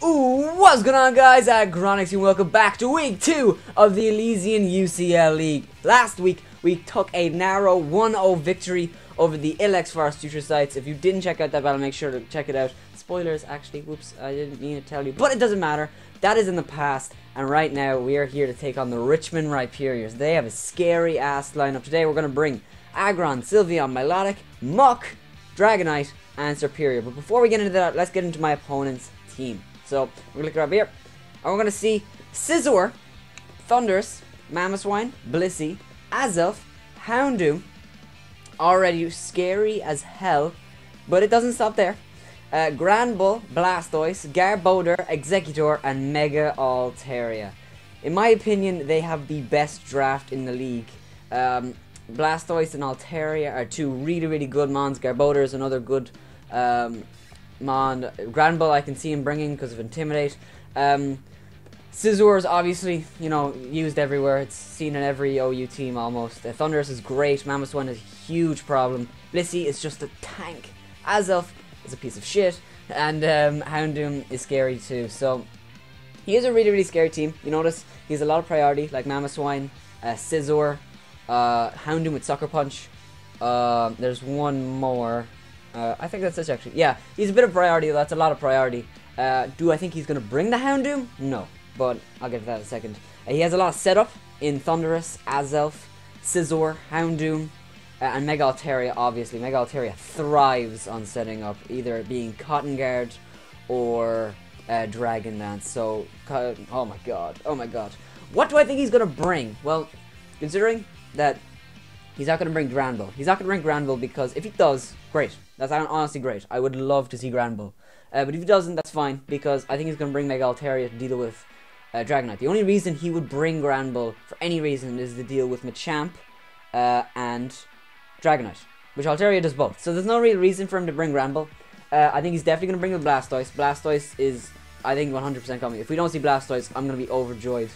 Ooh, what's going on, guys? Aggronix, and welcome back to week 2 of the ElysianUCL League. Last week, we took a narrow 1-0 victory over the Forest Future Sites. If you didn't check out that battle, make sure to check it out. Spoilers, actually, whoops, I didn't mean to tell you, but it doesn't matter. That is in the past, and right now, we are here to take on the RICHMOND RHYPERIORS. They have a scary-ass lineup. Today, we're going to bring Aggron, Sylveon, Milotic, Muk, Dragonite, and Serperior. But before we get into that, let's get into my opponent's team. So, we're going to look up here, and we're going to see Scizor, Thundurus, Mamoswine, Blissey, Azelf, Houndoom, already scary as hell, but it doesn't stop there. Granbull, Blastoise, Garbodor, Executor, and Mega Altaria. In my opinion, they have the best draft in the league. Blastoise and Altaria are two really good mons. Garbodor is another good mon. Granbull I can see him bringing because of Intimidate. Scizor is obviously, you know, used everywhere. It's seen in every OU team almost. Thundurus is great. Mamoswine is a huge problem. Blissey is just a tank. Azelf is a piece of shit. And Houndoom is scary too. So he is a really scary team. You notice he has a lot of priority, like Mamoswine, Scizor, Houndoom with Sucker Punch. There's one more. I think that's it actually. Yeah, he's a bit of priority. That's a lot of priority. Do I think he's going to bring the Houndoom? No, but I'll get to that in a second. He has a lot of setup in Thundurus, Azelf, Scizor, Houndoom, and Mega Altaria, obviously. Mega Altaria thrives on setting up, either being Cotton Guard or Dragon Dance. So, oh my god. What do I think he's going to bring? Well, considering that he's not going to bring Granbull. He's not going to bring Granbull because if he does, great. That's honestly great. I would love to see Granbull. But if he doesn't, that's fine, because I think he's going to bring Mega Altaria to deal with Dragonite. The only reason he would bring Granbull, for any reason, is to deal with Machamp and Dragonite, which Altaria does both. So there's no real reason for him to bring Granbull. I think he's definitely going to bring the Blastoise. Blastoise is, I think, 100% coming. If we don't see Blastoise, I'm going to be overjoyed.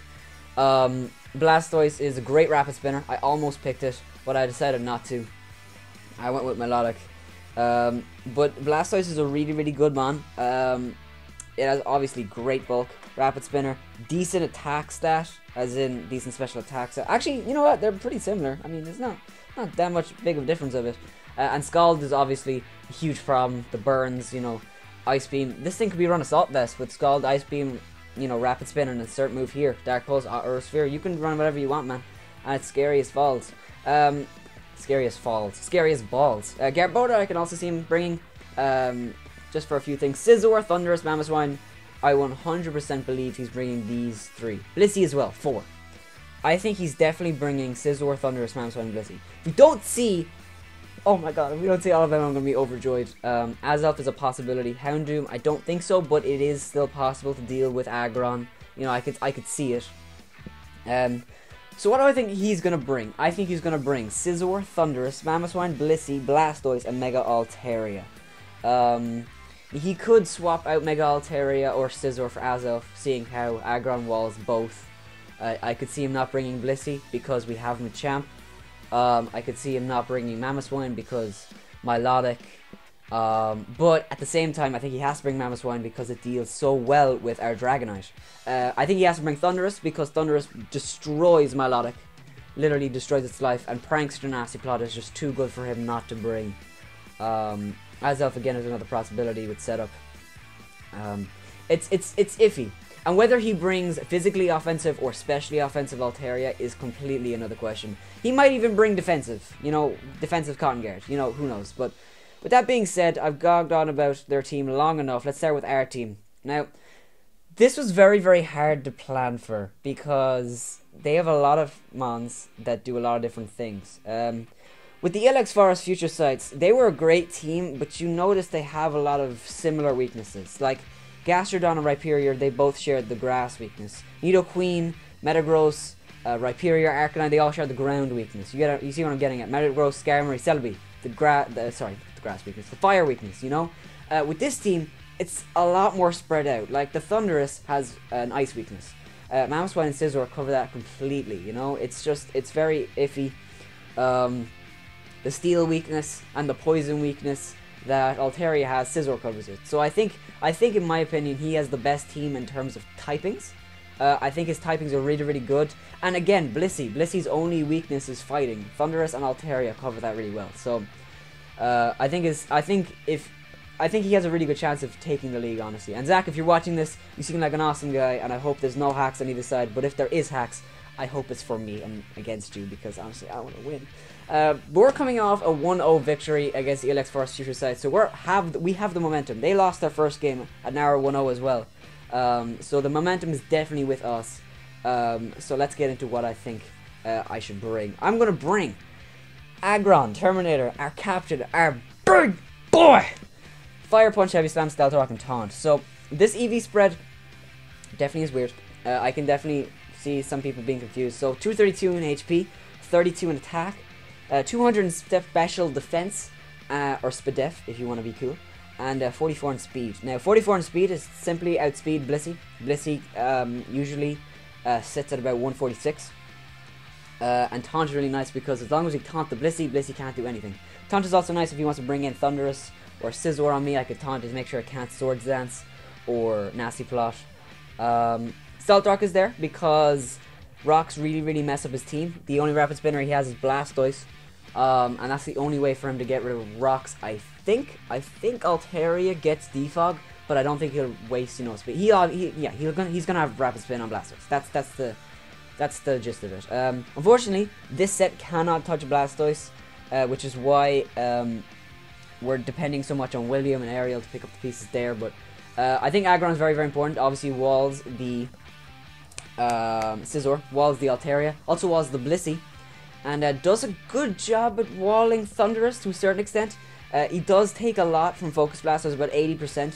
Blastoise is a great Rapid Spinner. I almost picked it, but I decided not to. I went with Milotic. But Blastoise is a really good mon. It has obviously great bulk, Rapid Spinner, decent attack stat, as in decent special attack stat. Actually, you know what? They're pretty similar. I mean, there's not that much big of a difference of it. And Scald is obviously a huge problem. The burns, you know, Ice Beam. This thing could be run Assault Vest with Scald, Ice Beam, you know, Rapid Spin, and insert move here, Dark Pulse or Sphere. You can run whatever you want, man. And it's scary as falls. Scary as balls. Garbodor, I can also see him bringing, just for a few things. Scizor, Thundurus, Mamoswine. I 100% believe he's bringing these three. Blissey as well, 4. I think he's definitely bringing Scizor, Thundurus, Mamoswine, and Blissey. If we don't see, oh my god, if we don't see all of them, I'm going to be overjoyed. Azelf is a possibility. Houndoom, I don't think so, but it is still possible to deal with Aggron. You know, I could see it. So what do I think he's going to bring? I think he's going to bring Scizor, Thundurus, Mamoswine, Blissey, Blastoise, and Mega Altaria. He could swap out Mega Altaria or Scizor for Azelf, seeing how Aggron walls both. I could see him not bringing Blissey because we have Machamp. I could see him not bringing Mamoswine because Milotic. But at the same time, I think he has to bring Mamoswine because it deals so well with our Dragonite. I think he has to bring Thundurus because Thundurus destroys Milotic. Literally destroys its life. And Prankster Nasty Plot is just too good for him not to bring. Azelf again is another possibility with setup. It's iffy. And whether he brings physically offensive or specially offensive Altaria is completely another question. He might even bring defensive. You know, defensive Cotton Guard. You know, who knows. But with that being said, I've gogged on about their team long enough. Let's start with our team. Now, this was very hard to plan for because they have a lot of mons that do a lot of different things. With the Forest Future Sites, they were a great team, but you notice they have a lot of similar weaknesses. Like Gastrodon and Rhyperior, they both shared the grass weakness. Nidoqueen, Metagross, Rhyperior, Arcanine, they all share the ground weakness. You see what I'm getting at. Metagross, Skarmory, Celebi, the grass weakness, the fire weakness, you know? With this team, it's a lot more spread out. Like, the Thundurus has an ice weakness. Mamoswine and Scizor cover that completely, you know? It's very iffy. The steel weakness and the poison weakness that Altaria has, Scizor covers it. So I think I think, in my opinion, he has the best team in terms of typings. I think his typings are really, really good. And again, Blissy's only weakness is fighting. Thunderous and Altaria cover that really well. So I think he has a really good chance of taking the league, honestly. And Zach, if you're watching this, you seem like an awesome guy, and I hope there's no hacks on either side. But if there is hacks, I hope it's for me and against you, because honestly, I want to win. We're coming off a 1-0 victory against the Elex Forest future side, so we have the momentum. They lost their first game at narrow 1-0 as well. So the momentum is definitely with us. So let's get into what I think I should bring. I'm going to bring Aggron, Terminator, our captain, our big boy! Fire Punch, Heavy Slam, Stealth Rock, and Taunt. So this EV spread definitely is weird. I can definitely see some people being confused. So 232 in HP, 32 in attack, 200 in special defense, or SPDEF if you want to be cool. And 44 in speed. Now 44 in speed is simply outspeed Blissey. Blissey usually sits at about 146. And Taunt is really nice because as long as we taunt the Blissey, Blissey can't do anything. Taunt is also nice if he wants to bring in Thunderous or Scizor on me. I could taunt to make sure it can't Swords Dance or Nasty Plot. Stealth Rock is there because rocks really, really mess up his team. The only Rapid Spinner he has is Blastoise. And that's the only way for him to get rid of rocks, I think Altaria gets Defog, but I don't think he'll waste, you know, speed. He's gonna have Rapid Spin on Blastoise. That's the gist of it. Unfortunately, this set cannot touch Blastoise, which is why we're depending so much on William and Ariel to pick up the pieces there. But I think Aggron is very, very important. Obviously, walls the Scizor, walls the Altaria, also walls the Blissey. And does a good job at walling Thunderous to a certain extent. He does take a lot from Focus Blast, does about 80%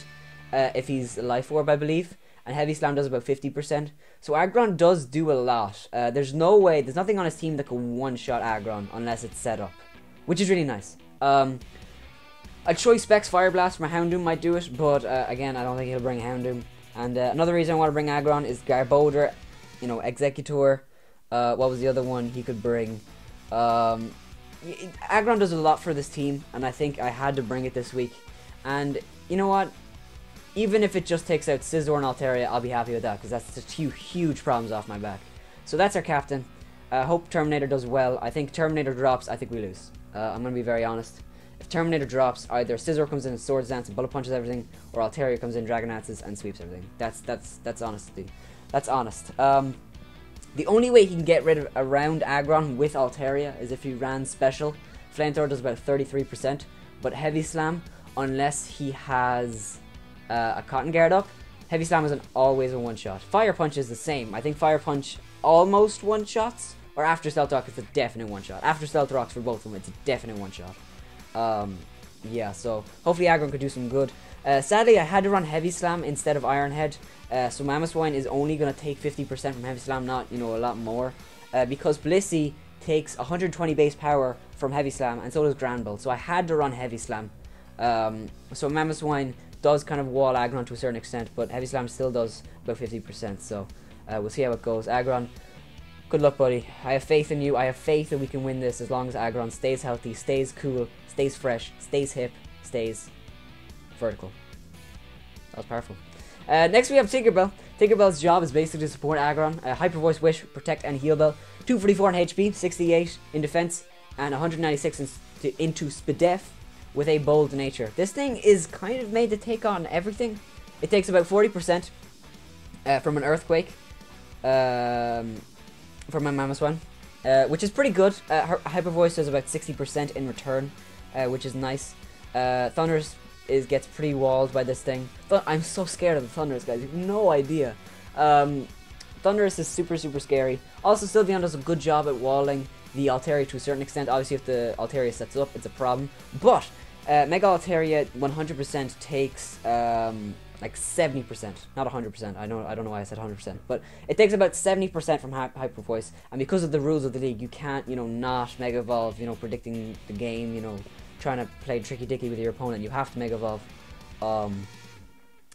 if he's Life Orb, I believe. And Heavy Slam does about 50%. So Aggron does do a lot. There's nothing on his team that can one-shot Aggron unless it's set up, which is really nice. A Choice Specs Fire Blast from a Houndoom might do it, but again, I don't think he'll bring Houndoom. And another reason I want to bring Aggron is Garbodor, you know, Executor. What was the other one he could bring? Aggron does a lot for this team, and I think I had to bring it this week. And you know what? Even if it just takes out Scizor and Altaria, I'll be happy with that, because that's just huge problems off my back. So that's our captain. Hope Terminator does well. I think Terminator drops, I think we lose. I'm going to be very honest. If Terminator drops, either Scizor comes in and Swords Dance and Bullet Punches everything, or Altaria comes in, Dragonances, and sweeps everything. That's honesty. That's honest. The only way he can get rid of around Aggron with Altaria is if he ran special. Flamethrower does about 33%, but Heavy Slam, unless he has a Cotton Guard up, Heavy Slam isn't always a one-shot. Fire Punch is the same. I think Fire Punch almost one-shots, or after Stealth Rock it's a definite one-shot. After Stealth Rocks for both of them, it's a definite one-shot. Yeah, so hopefully Aggron could do some good. Sadly, I had to run Heavy Slam instead of Iron Head. So Mamoswine is only going to take 50% from Heavy Slam, not, you know, a lot more. Because Blissey takes 120 base power from Heavy Slam, and so does Granbull. So I had to run Heavy Slam. So Mamoswine does kind of wall Aggron to a certain extent, but Heavy Slam still does about 50%. So we'll see how it goes. Aggron, good luck, buddy. I have faith in you. I have faith that we can win this as long as Aggron stays healthy, stays cool, stays fresh, stays hip, stays vertical. That was powerful. Next we have Tinkerbell. Tinkerbell's job is basically to support Aggron. Hyper Voice, Wish, Protect, and Heal Bell. 244 in HP, 68 in defense, and 196 into SPDEF with a bold nature. This thing is kind of made to take on everything. It takes about 40% from an Earthquake from my Mamoswine, which is pretty good. Hyper Voice does about 60% in return, which is nice. Thunderous gets pretty walled by this thing. I'm so scared of the Thunderous, guys. You have no idea. Thunderous is super scary. Also, Sylveon does a good job at walling the Altaria to a certain extent. Obviously, if the Altaria sets up, it's a problem. But Mega Altaria 100% takes like 70%, not 100%. I don't know why I said 100%, but it takes about 70% from Hyper Voice. And because of the rules of the league, you can't, you know, not Mega Evolve. You know, predicting the game. You know, trying to play tricky dicky with your opponent, you have to Mega Evolve.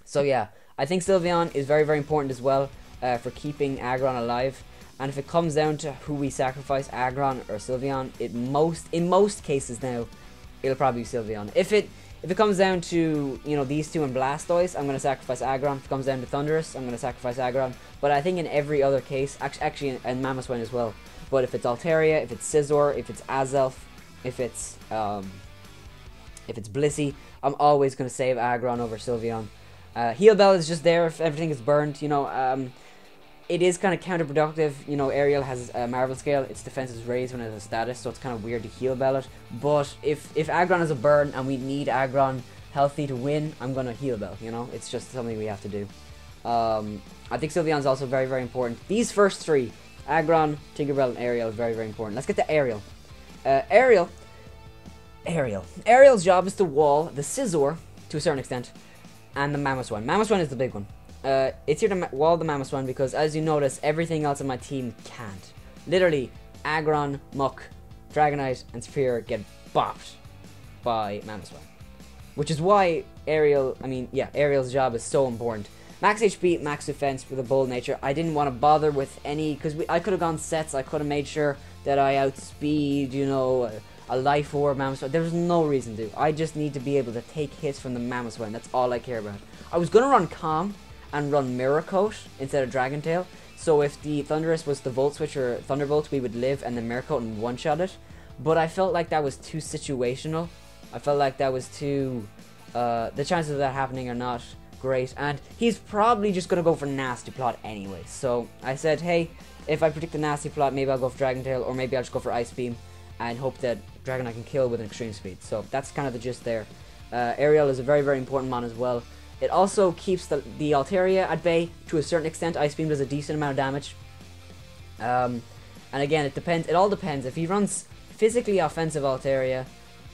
So yeah, I think Sylveon is very important as well for keeping Aggron alive. And if it comes down to who we sacrifice, Aggron or Sylveon, in most cases now, it'll probably be Sylveon. If it comes down to, you know, these two and Blastoise, I'm going to sacrifice Aggron. If it comes down to Thundurus, I'm going to sacrifice Aggron. But I think in every other case, actually in Mamoswine as well, but if it's Altaria, if it's Scizor, if it's Azelf, if it's Blissey, I'm always going to save Aggron over Sylveon. Heal Bell is just there if everything is burned, you know. It is kind of counterproductive, you know. Ariel has a Marvel Scale, its defense is raised when it has a status, so it's kind of weird to Heal Bell it. But if Aggron is a burn and we need Aggron healthy to win, I'm going to Heal Bell, you know. It's just something we have to do. I think Sylveon's also very, very important. These first three, Aggron, Tinkerbell, and Ariel, are very, very important. Let's get to Ariel. Ariel's job is to wall the Scizor, to a certain extent, and the Mamoswine. Mamoswine is the big one. It's here to wall the Mamoswine because, as you notice, everything else on my team can't. Literally, Aggron, Muck, Dragonite, and Sphere get bopped by Mamoswine. Which is why Ariel's job is so important. Max HP, max defense with a bold nature. I didn't want to bother with any, because I could have gone sets. I could have made sure that I outspeed, you know, a Life Orb Mamoswine. There was no reason to. I just need to be able to take hits from the Mamoswine. That's all I care about. I was going to run Calm and run Mirror Coat instead of Dragon Tail. So if the Thundurus was the Volt Switch or Thunderbolt, we would live and then Mirror Coat and one-shot it. But I felt like that was too situational. I felt like that was too... the chances of that happening are not great. And he's probably just going to go for Nasty Plot anyway. So I said, hey, if I predict a Nasty Plot, maybe I'll go for Dragon Tail, or maybe I'll just go for Ice Beam and hope that Dragonite can kill with an extreme speed. So that's kind of the gist there. Ariel is a very, very important mon as well. It also keeps the Altaria at bay to a certain extent. Ice Beam does a decent amount of damage. And again, it depends. It all depends. If he runs physically offensive Altaria,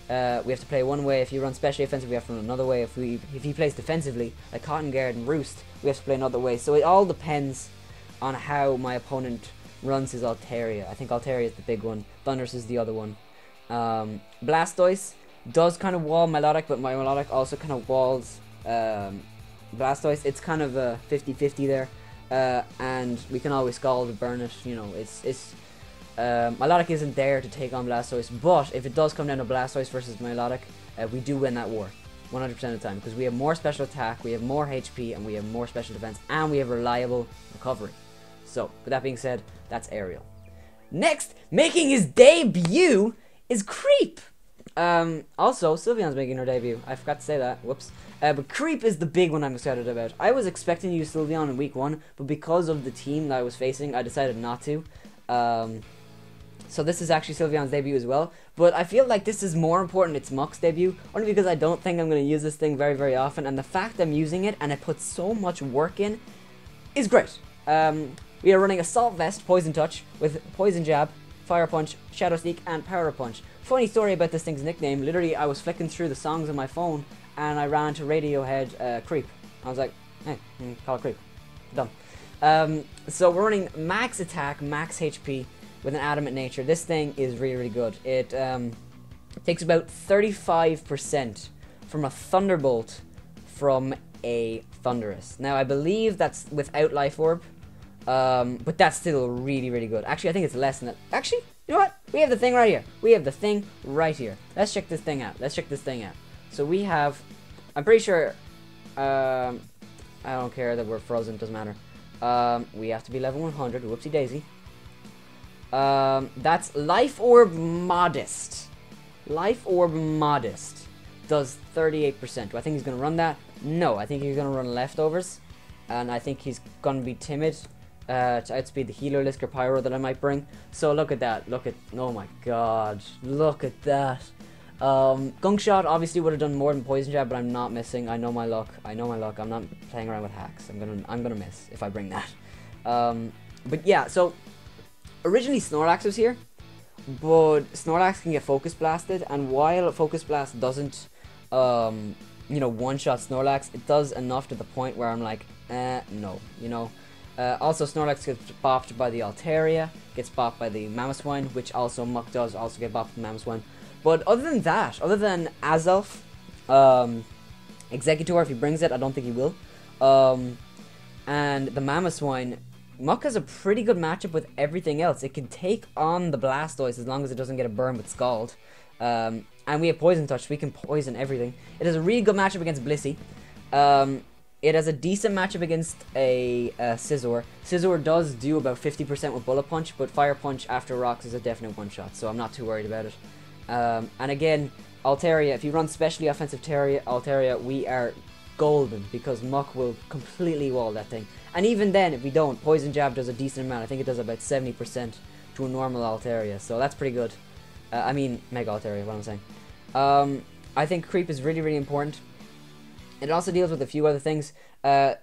we have to play one way. If he runs specially offensive, we have to run another way. If he plays defensively, like Cotton Guard and Roost, we have to play another way. So it all depends on how my opponent runs his Altaria. I think Altaria is the big one. Thundurus is the other one. Blastoise does kind of wall Melodic, but my Melodic also kind of walls Blastoise. It's kind of a 50-50 there, and we can always Scald or burn it. You know, Melodic isn't there to take on Blastoise, but if it does come down to Blastoise versus Melodic, we do win that war 100% of the time, because we have more special attack, we have more HP, and we have more special defense, and we have reliable recovery. So, with that being said, that's Ariel. Next, making his debut is Creep. Also, Sylveon's making her debut. I forgot to say that. Whoops. But Creep is the big one I'm excited about. I was expecting to use Sylveon in week 1, but because of the team that I was facing, I decided not to. So this is actually Sylveon's debut as well. But I feel like this is more important it's Muck's debut, only because I don't think I'm going to use this thing very, very often. And the fact I'm using it and I put so much work in is great. We are running Assault Vest, Poison Touch, with Poison Jab, Fire Punch, Shadow Sneak, and Power Punch. Funny story about this thing's nickname. Literally, I was flicking through the songs on my phone, and I ran to Radiohead Creep. I was like, hey, call it Creep. Done. So we're running max attack, max HP, with an Adamant Nature. This thing is really, really good. It takes about 35% from a Thunderbolt from a Thundurus. Now, I believe that's without Life Orb. But that's still really, really good. Actually, I think it's less than that. Actually, you know what? We have the thing right here. We have the thing right here. Let's check this thing out. Let's check this thing out. So we have... I'm pretty sure... I don't care that we're frozen. Doesn't matter. We have to be level 100. Whoopsie daisy. That's Life Orb Modest. Life Orb Modest does 38%. Do I think he's going to run that? No, I think he's going to run Leftovers. And I think he's going to be timid to outspeed the Healer Lisk or Pyro that I might bring. So look at that. Look at... Oh my god. Look at that. Gunk Shot obviously would have done more than Poison Jab, but I'm not missing. I know my luck. I know my luck. I'm not playing around with hacks. I'm gonna miss if I bring that. But yeah, so originally Snorlax was here, but Snorlax can get Focus Blasted, and while Focus Blast doesn't you know, one-shot Snorlax, it does enough to the point where I'm like, no, you know. Also, Snorlax gets bopped by the Altaria, gets bopped by the Mamoswine, which also Muck does also get bopped by the Mamoswine. But other than that, other than Azelf, Executor, if he brings it, I don't think he will, and the Mamoswine, Muck has a pretty good matchup with everything else. It can take on the Blastoise as long as it doesn't get a burn with Scald. And And we have Poison Touch, we can poison everything. It has a really good matchup against Blissey. It has a decent matchup against a Scizor. Scizor does do about 50% with Bullet Punch, but Fire Punch after Rocks is a definite one-shot, so I'm not too worried about it. And again, Altaria, if you run Specially Offensive Altaria, we are golden, because Muck will completely wall that thing. And even then, if we don't, Poison Jab does a decent amount. I think it does about 70% to a normal Altaria, so that's pretty good. I mean, Mega Altaria, what I'm saying. I think Creep is really, really important. It also deals with a few other things. I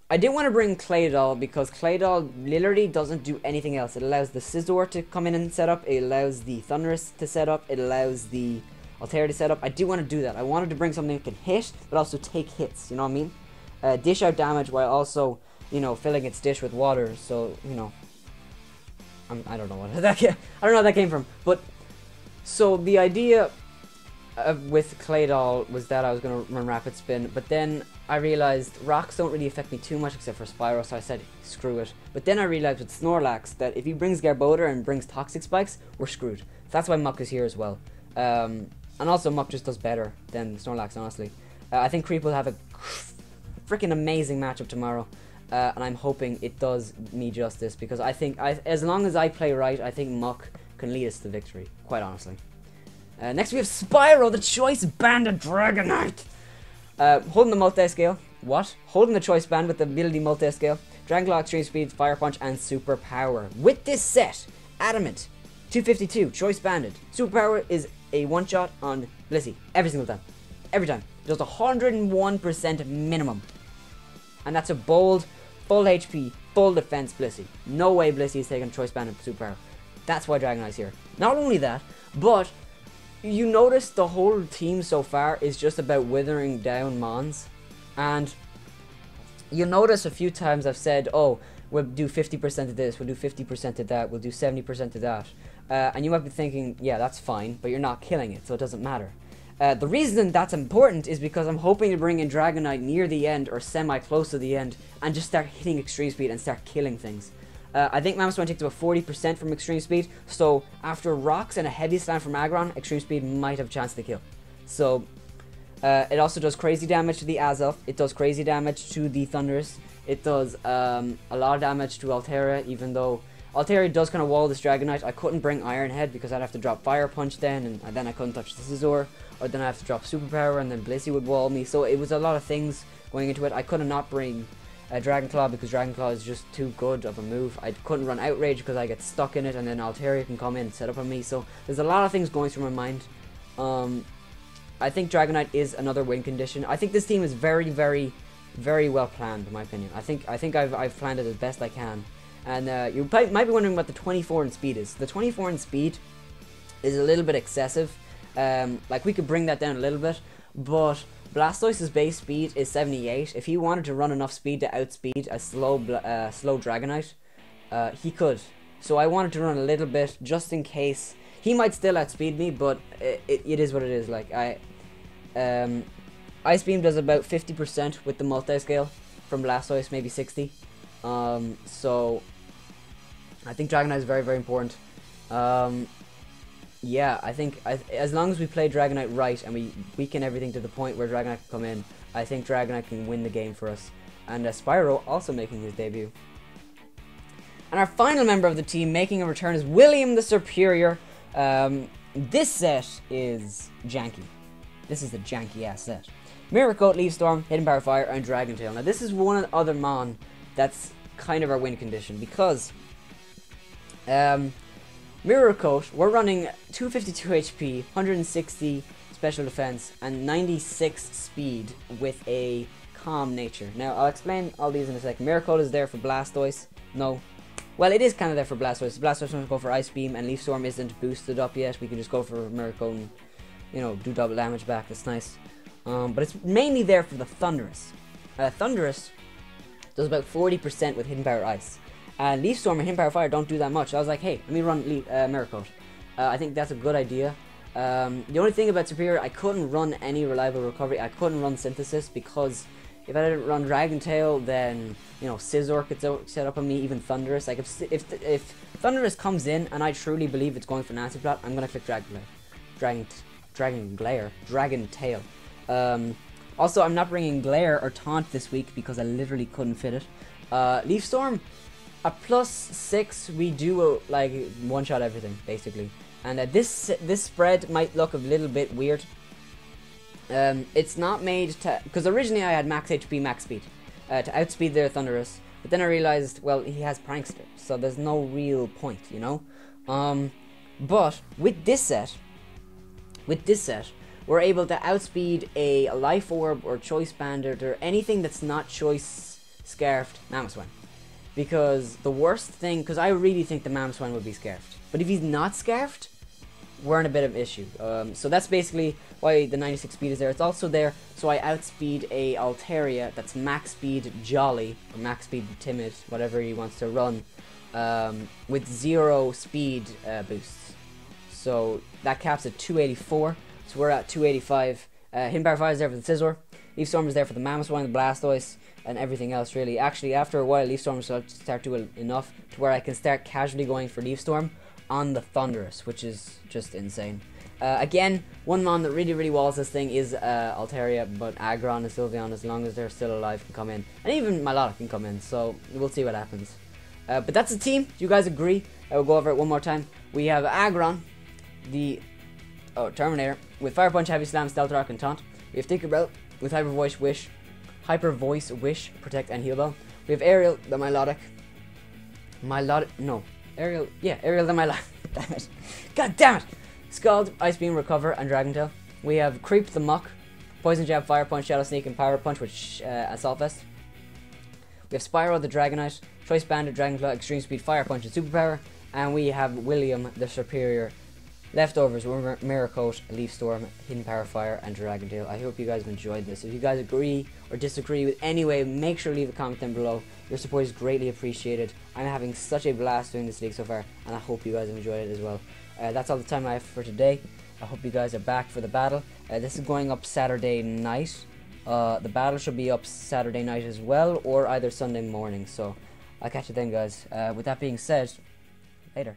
didn't want to bring Claydol because Claydol literally doesn't do anything else. It allows the Scizor to come in and set up. It allows the Thundurus to set up. It allows the Altaria to set up. I didn't want to do that. I wanted to bring something that can hit, but also take hits. You know what I mean? Dish out damage while also, you know, filling its dish with water. So, you know, I don't know what that I don't know where that came from. But so the idea with Claydol was that I was going to run Rapid Spin, but then I realized rocks don't really affect me too much except for Spyro, so I said screw it. But then I realized with Snorlax that if he brings Garbodor and brings Toxic Spikes, we're screwed. That's why Muck is here as well. And also Muck just does better than Snorlax, honestly. I think Creep will have a freaking amazing matchup tomorrow, and I'm hoping it does me justice, because I think as long as I play right, I think Muck can lead us to victory, quite honestly. Next we have Spyro, the Choice Banded Dragonite. Holding the multi-scale. What? Holding the Choice Band with the ability multi-scale. Dragon Claw, Extreme Speed, Fire Punch, and Super Power. With this set, Adamant, 252, Choice Banded. Super Power is a one-shot on Blissey. Every single time. Every time. Just 101% minimum. And that's a bold, full HP, full defense Blissey. No way Blissey is taking Choice Banded Super Power. That's why Dragonite's here. Not only that, but you notice the whole team so far is just about withering down Mons, and you'll notice a few times I've said, oh, we'll do 50% of this, we'll do 50% of that, we'll do 70% of that, and you might be thinking, yeah, that's fine, but you're not killing it, so it doesn't matter. The reason that's important is because I'm hoping to bring in Dragonite near the end, or semi-close to the end, and just start hitting Extreme Speed and start killing things. I think Mammoth Swan takes about 40% from Extreme Speed, so after Rocks and a Heavy Slam from Aggron, Extreme Speed might have a chance to kill. So, it also does crazy damage to the Azelf, it does crazy damage to the Thundurus, it does a lot of damage to Altaria, even though Altaria does kind of wall this Dragonite. I couldn't bring Iron Head because I'd have to drop Fire Punch then, and then I couldn't touch the Scizor, or then I have to drop Super Power, and then Blissey would wall me, so it was a lot of things going into it. I could not bring Dragon Claw because Dragon Claw is just too good of a move. I couldn't run Outrage because I get stuck in it, and then Altaria can come in and set up on me, so there's a lot of things going through my mind. I think Dragonite is another win condition. I think this team is very, very, very well planned, in my opinion. I think I've planned it as best I can. And you might be wondering what the 24 in speed is. The 24 in speed is a little bit excessive. Like, we could bring that down a little bit, but Blastoise's base speed is 78. If he wanted to run enough speed to outspeed a slow Dragonite, he could. So I wanted to run a little bit, just in case. He might still outspeed me, but it is what it is. Like, Ice Beam does about 50% with the multi-scale from Blastoise, maybe 60. So I think Dragonite is very, very important. Yeah, I think as long as we play Dragonite right and we weaken everything to the point where Dragonite can come in, I think Dragonite can win the game for us. And Spyro also making his debut. And our final member of the team making a return is William the Superior. This set is janky. This is the janky ass set. Mirror Coat, Leaf Storm, Hidden Power Fire, and Dragon Tail. Now this is one of the other Mon that's kind of our win condition, because Mirror Coat, we're running 252 HP, 160 special defense, and 96 speed with a calm nature. Now, I'll explain all these in a second. Mirror Coat is there for Blastoise. No. Well, it is kind of there for Blastoise. Blastoise wants to go for Ice Beam, and Leaf Storm isn't boosted up yet. We can just go for Mirror Coat and, you know, do double damage back. That's nice. But it's mainly there for the Thundurus. Thundurus does about 40% with Hidden Power Ice. And Leaf Storm and Hidden Power Fire don't do that much. So I was like, hey, let me run Mirror Coat. I think that's a good idea. The only thing about Superior, I couldn't run any reliable recovery. I couldn't run Synthesis because if I didn't run Dragon Tail, then, you know, Scizor could set up on me, even Thundurus. Like, if Thundurus comes in and I truly believe it's going for Nancy Plot, I'm going to click Dragon Dragon Glare. Dragon Tail. Also, I'm not bringing Glare or Taunt this week because I literally couldn't fit it. Leaf Storm, a +6, we do like one-shot everything, basically. And this spread might look a little bit weird. It's not made to... Because originally I had max HP, max speed. To outspeed their Thunderous. But then I realized, well, he has Prankster. So there's no real point, you know? But with this set, we're able to outspeed a Life Orb or Choice Bandit or anything that's not Choice Scarfed Mamoswine. Because the worst thing... Because I really think the Mamoswine would be Scarfed. But if he's not Scarfed, we're in a bit of issue. So that's basically why the 96 speed is there. It's also there so I outspeed a Altaria that's max speed Jolly, or max speed Timid, whatever he wants to run, with 0 speed boosts. So that caps at 284, so we're at 285. Hidden Power Fire is there for the Scizor, Leaf Storm is there for the Mamoswine, the Blastoise, and everything else really. Actually, after a while, Leaf Storm will start doing enough to where I can start casually going for Leaf Storm on the Thunderous, which is just insane. Again, one mon that really walls this thing is Altaria, but Aggron and Sylveon, as long as they're still alive, can come in. And even Milotic can come in, so we'll see what happens. But that's the team. Do you guys agree? I will go over it one more time. We have Aggron, the Terminator, with Fire Punch, Heavy Slam, Stealth Rock, and Taunt. We have Tinkerbell with Hyper Voice, Wish, Protect, and Heal Bell. We have Ariel, the Ariel, the Milotic. Damn it. God damn it! Scald, Ice Beam, Recover, and Dragon Tail. We have Creep the Muck, Poison Jab, Fire Punch, Shadow Sneak, and Power Punch with Assault Vest. We have Spyro the Dragonite, Choice Bandit, Dragon Claw, Extreme Speed, Fire Punch, and Superpower. And we have William the Superior. Leftovers were Mirror Coat, Leaf Storm, Hidden Power Fire, and Dragon Tail. I hope you guys have enjoyed this. If you guys agree or disagree with any way, make sure to leave a comment down below. Your support is greatly appreciated. I'm having such a blast doing this league so far, and I hope you guys have enjoyed it as well. That's all the time I have for today. I hope you guys are back for the battle. This is going up Saturday night. The battle should be up Saturday night as well, or either Sunday morning. So I'll catch you then, guys. With that being said, later.